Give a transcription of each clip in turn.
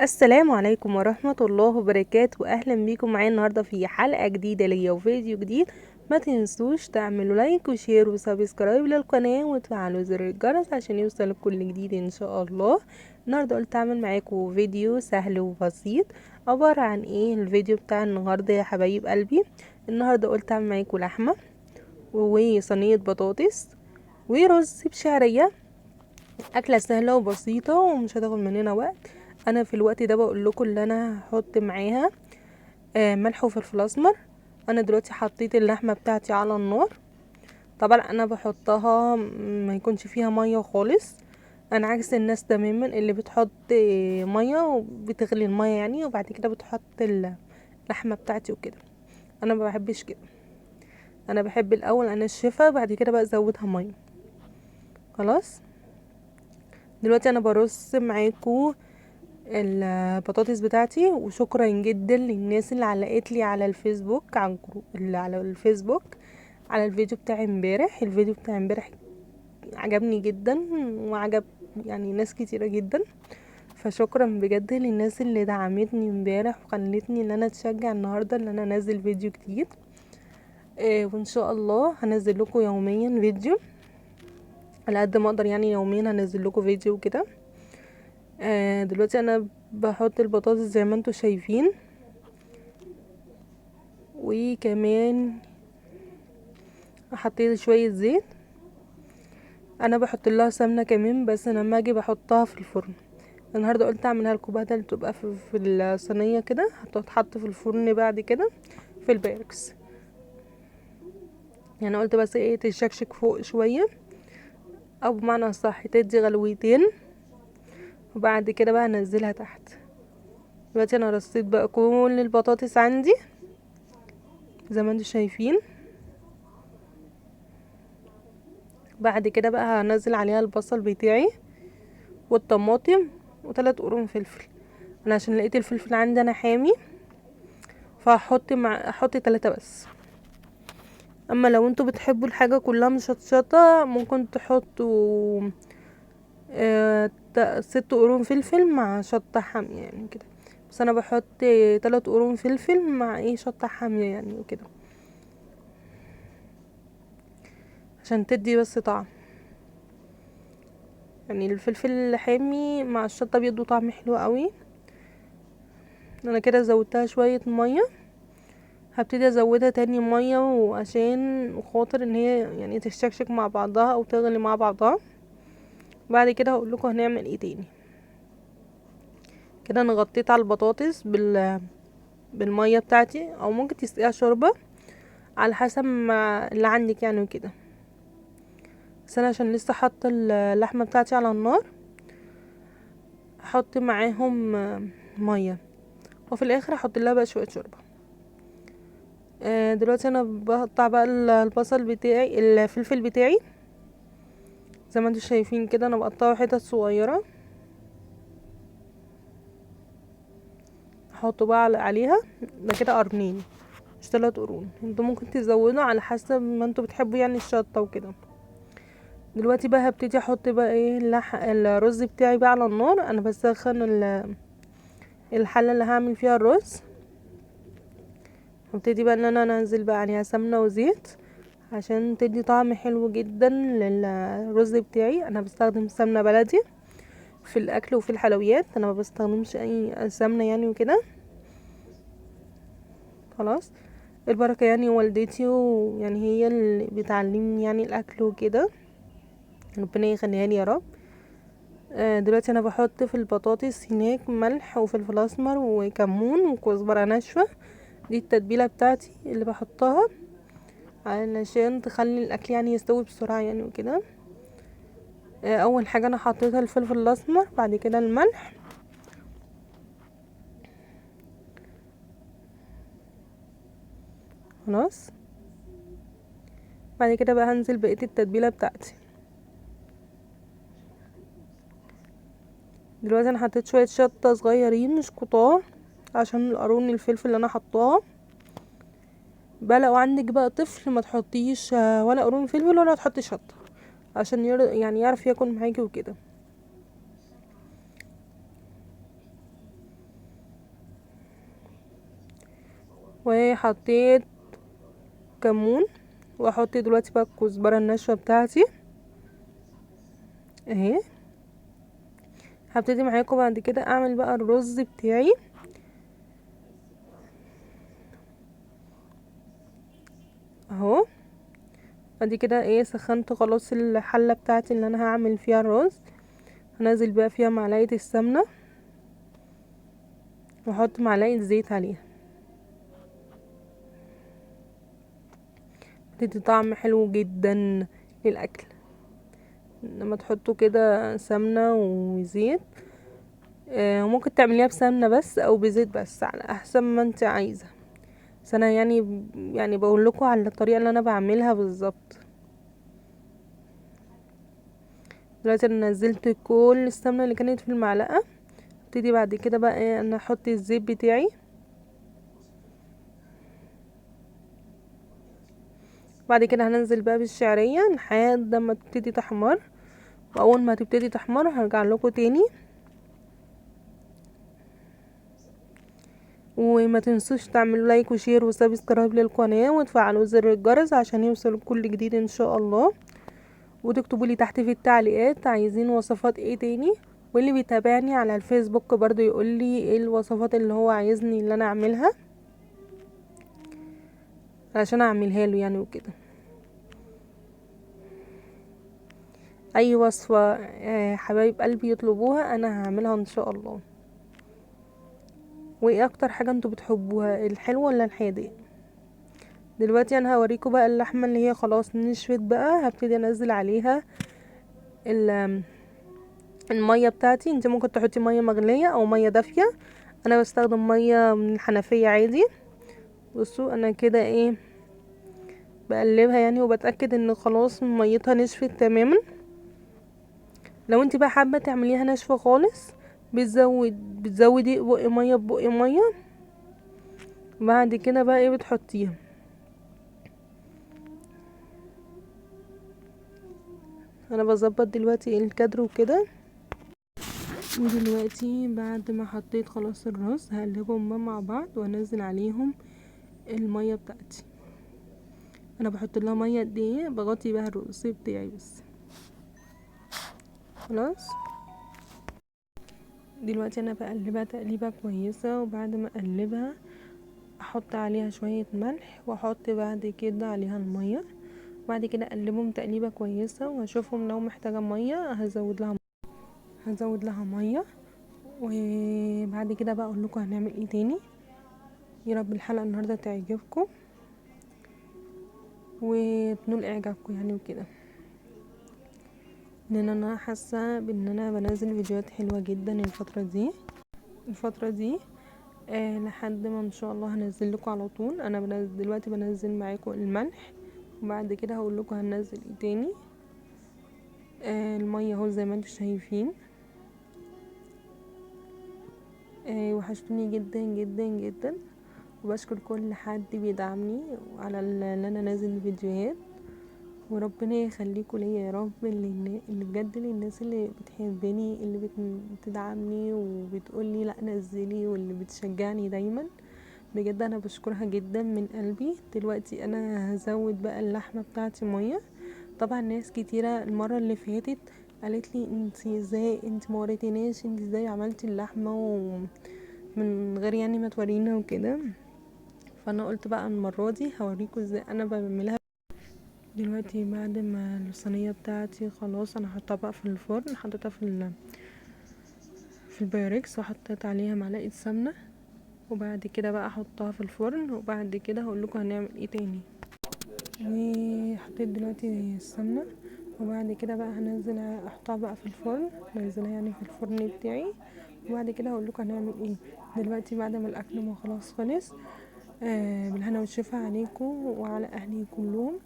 السلام عليكم ورحمة الله وبركاته، واهلا بيكم معايا النهاردة في حلقة جديدة ليا وفيديو جديد. ما تنسوش تعملوا لايك وشير وسبسكرايب للقناة وتفعلوا زر الجرس عشان يوصلك كل جديد ان شاء الله. النهاردة قلت اعمل معاكم فيديو سهل وبسيط. عبارة عن ايه الفيديو بتاع النهاردة يا حبايب قلبي؟ النهاردة قلت اعمل معاكم لحمة وصينية بطاطس ورز بشعرية. اكله سهله وبسيطه ومش هتاخد مننا وقت. انا في الوقت ده بقول لكم اللي انا هحط معاها ملح وفلفل اسمر. انا دلوقتي حطيت اللحمه بتاعتي على النار. طبعا انا بحطها ما يكونش فيها ميه خالص. انا عكس الناس تماما اللي بتحط ميه وبتغلي الميه يعني وبعد كده بتحط اللحمه بتاعتي وكده. انا ما بحبش كده. انا بحب الاول انشفها بعد كده بقى ازودها ميه. خلاص. دلوقتي انا برص معاكم البطاطس بتاعتي، وشكرا جدا للناس اللي علقت لي على الفيسبوك على اللي على الفيسبوك على الفيديو بتاعي امبارح. الفيديو بتاعي امبارح عجبني جدا وعجب يعني ناس كتيرة جدا. فشكرا بجد للناس اللي دعمتني امبارح وخلتني ان انا اتشجع النهارده ان انا انزل فيديو جديد. وان شاء الله هنزل لكم يوميا فيديو على قد ما اقدر، يعني يوميا هنزل لكم فيديو كده. دلوقتي انا بحط البطاطس زي ما انتم شايفين، وكمان حطيت شوية زيت. انا بحط لها سمنة كمان بس أنا لما اجي بحطها في الفرن. النهاردة قلت اعملها لكم بدل تبقى في الصينية كده هتتحط في الفرن بعد كده في البايركس. يعني قلت بس ايه تشكشك فوق شوية، او بمعنى صح تدي غلويتين وبعد كده بقى انزلها تحت. دلوقتي انا رصيت بقى كل البطاطس عندي زي ما انتم شايفين. بعد كده بقى هنزل عليها البصل بتاعي والطماطم وثلاث قرون فلفل. انا عشان لقيت الفلفل عندي انا حامي فهحط احط 3 بس. اما لو انتوا بتحبوا الحاجه كلها مشطشطه ممكن تحطوا 6 قرون فلفل مع شطه حاميه يعني كده. بس انا بحط 3 قرون فلفل مع ايه شطه حاميه يعني وكده عشان تدي بس طعم. يعني الفلفل الحامي مع الشطه بيدوا طعم حلو قوي. انا كده زودتها شويه ميه. هبتدي ازودها تاني ميه وعشان خاطر ان هي يعني تشكشك مع بعضها او تغلي مع بعضها. بعد كده هقول لكم هنعمل ايه تاني. كده انا غطيت على البطاطس بالميه بتاعتي، او ممكن تسقيها شوربه على حسب ما اللي عندك يعني وكده. بس انا عشان لسه حاطه اللحمه بتاعتي على النار هحط معاهم ميه، وفي الاخر هحط لها بقى شويه شوربه. دلوقتي انا بقطع بقى البصل بتاعي الفلفل بتاعي زي ما انتم شايفين كده. انا بقطعه حتت صغيره احطه بقى عليها. ده كده قرنين مش 3 قرون. انتوا ممكن تزودوا على حسب ما انتوا بتحبوا يعني الشطه وكده. دلوقتي بقى هبتدي احط بقى ايه الرز بتاعي بقى على النار. انا بسخن الحله اللي هعمل فيها الرز. هبتدي بقى ان انا انزل بقى عليها سمنه وزيت عشان تدي طعم حلو جدا للرز بتاعي. انا بستخدم سمنه بلدي في الاكل وفي الحلويات. انا ما بستخدمش اي سمنه يعني وكده. خلاص. البركه يعني والدتي ويعني هي اللي بتعلمني يعني الاكل وكده. ربنا يخليها لي يا رب. دلوقتي انا بحط في البطاطس هناك ملح وفلفل اسمر وكمون وكزبره ناشفه. دي التتبيله بتاعتي اللي بحطها علشان تخلي الاكل يعني يستوي بسرعه يعني وكده. اول حاجه انا حطيتها الفلفل الاسمر بعد كده الملح. خلاص. بعد كده بقى هنزل بقيه التتبيله بتاعتي. دلوقتي انا حطيت شويه شطه صغيرين مش كتار عشان القرون الفلفل اللي انا حطاها. بقى لو عندك بقى طفل ما تحطيش ولا قرون فلفل ولا تحطي شطه عشان يعني يعرف ياكل معاكي وكده. وحطيت كمون، واحط دلوقتي بقى الكزبره الناشفه بتاعتي اهي. هبتدي معاكم بعد كده اعمل بقى الرز بتاعي اهو. ادي كده ايه، سخنت خلاص الحله بتاعتي اللي انا هعمل فيها الرز. هنزل بقى فيها معلقه السمنه واحط معلقه زيت عليها، بتدي طعم حلو جدا للاكل لما تحطوا كده سمنه وزيت. وممكن تعمليها بسمنه بس او بزيت بس على احسن ما انت عايزه، بس انا يعني بقول لكم على الطريقه اللي انا بعملها بالظبط. دلوقتي انا نزلت كل السمنه اللي كانت في المعلقه. ابتدي بعد كده بقى ايه، انا احط الزيت بتاعي. بعد كده هننزل بقى بالشعريه لحد ما تبتدي تحمر، واول ما تبتدي تحمر هرجع لكم تاني. وما تنسوش تعملوا لايك وشير وسبسكرايب للقناه وتفعلوا زر الجرس عشان يوصل كل جديد ان شاء الله. وتكتبوا لي تحت في التعليقات عايزين وصفات ايه تاني، واللي بيتابعني على الفيسبوك برضو يقول لي ايه الوصفات اللي هو عايزني اللي انا اعملها علشان اعملها له يعني وكده. اي وصفة حبايب قلبي يطلبوها انا هعملها ان شاء الله. وايه اكتر حاجة انتوا بتحبوها، الحلو ولا الحادق؟ دلوقتي انا هوريكم بقى اللحمة اللي هي خلاص نشفت بقى. هبتدي انزل عليها المية بتاعتي. انت ممكن تحطي مية مغلية او مية دافية، انا بستخدم مية من الحنفية عادي. بصوا انا كده ايه بقلبها يعني، وبتأكد ان خلاص ميتها نشفت تماما. لو انت بقى حابة تعمليها ناشفة خالص بتزودي بق مية ببق مية. بعد كده بقى ايه بتحطيها. انا بظبط دلوقتي الكادر وكده. ودلوقتي بعد ما حطيت خلاص الرز هقلبهم بقى مع بعض وانزل عليهم المية بتاعتي. انا بحط لها مية قد ايه، بغطي بيها الرز بتاعي بس. خلاص دلوقتي انا بقلبها تقليبه كويسه، وبعد ما اقلبها احط عليها شويه ملح واحط بعد كده عليها الميه. بعد كده اقلبهم تقليبه كويسه واشوفهم لو محتاجه ميه هزود لها ميه. وبعد كده بقى اقول لكم هنعمل ايه تاني. يا رب الحلقه النهارده تعجبكم وتنول اعجابكم يعني وكده، لان انا حاسه بان انا بنزل فيديوهات حلوه جدا الفتره دي لحد ما ان شاء الله هنزل لكم على طول. انا دلوقتي بنزل معاكم الملح، وبعد كده هقول لكم هننزل ايه تاني. الميه اهو زي ما انتم شايفين. وحشتوني جدا جدا جدا، وبشكر كل حد بيدعمني على اللي انا نازل الفيديوهات. وربنا يخليكم ليا يا رب، اللي بجد للناس اللي بتحبني اللي بتدعمني وبتقولي لا نزلي، واللي بتشجعني دايما بجد انا بشكرها جدا من قلبي. دلوقتي انا هزود بقى اللحمه بتاعتي ميه. طبعا ناس كتيره المره اللي فاتت قالت لي انت ما وريتيناش انت ازاي عملتي اللحمه ومن غير يعني ما تورينا وكده. فانا قلت بقى المره دي هوريكم ازاي انا بعملها. دلوقتي بعد ما الصينيه بتاعتي خلاص انا حطها بقى في الفرن، حطيتها في البايركس وحطيت عليها معلقه سمنه. وبعد كده بقى احطها في الفرن، وبعد كده هقول لكم هنعمل ايه تاني. وحطيت دلوقتي السمنه، وبعد كده بقى هنزل احطها بقى في الفرن، نزلها يعني في الفرن بتاعي. وبعد كده هقول لكم هنعمل ايه. دلوقتي بعد ما الاكل ما خلاص خلص بالهنا والشفا عليكم وعلى اهلي كلهم.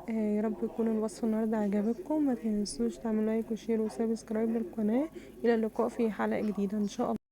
يا رب يكون الوصفه النهارده عجبتكم. ما تنسوش تعملوا لايك وشير وسبسكرايب للقناه. الى اللقاء في حلقه جديده ان شاء الله.